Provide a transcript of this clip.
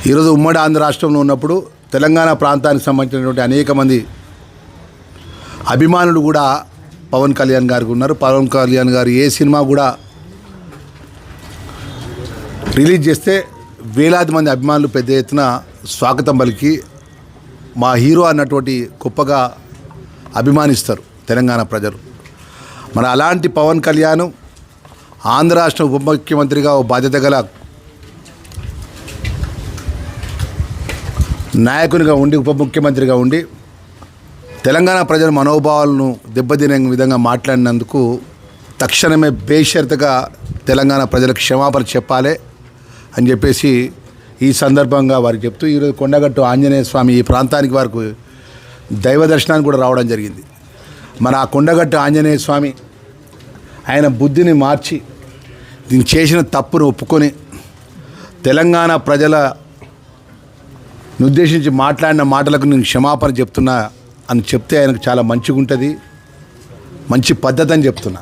ఈరోజు ఉమ్మడి ఆంధ్ర రాష్ట్రంలో ఉన్నప్పుడు తెలంగాణ ప్రాంతానికి సంబంధించినటువంటి అనేక మంది అభిమానులు కూడా పవన్ కళ్యాణ్ గారికి ఉన్నారు. పవన్ కళ్యాణ్ గారు ఏ సినిమా కూడా రిలీజ్ చేస్తే వేలాది మంది అభిమానులు పెద్ద ఎత్తున స్వాగతం పలికి మా హీరో అన్నటువంటి గొప్పగా అభిమానిస్తారు తెలంగాణ ప్రజలు. మరి అలాంటి పవన్ కళ్యాణ్ ఆంధ్ర రాష్ట్ర ఉప ముఖ్యమంత్రిగా ఓ బాధ్యత గల నాయకునిగా ఉండి ఉప ముఖ్యమంత్రిగా ఉండి తెలంగాణ ప్రజల మనోభావాలను దెబ్బతినే విధంగా మాట్లాడినందుకు తక్షణమే బేషరతుగా తెలంగాణ ప్రజలకు క్షమాపణ చెప్పాలి అని చెప్పేసి ఈ సందర్భంగా వారికి చెప్తూ ఈరోజు కొండగట్టు ఆంజనేయ స్వామి ఈ ప్రాంతానికి వారికి దైవ దర్శనానికి కూడా రావడం జరిగింది. మరి ఆ కొండగట్టు ఆంజనేయ స్వామి ఆయన బుద్ధిని మార్చి దీన్ని చేసిన తప్పును ఒప్పుకొని తెలంగాణ ప్రజల ఉద్దేశించి మాట్లాడిన మాటలకు నేను క్షమాపణ చెప్తున్నా అని చెప్తే ఆయనకు చాలా మంచిగా ఉంటుంది, మంచి పద్ధతి అని చెప్తున్నా.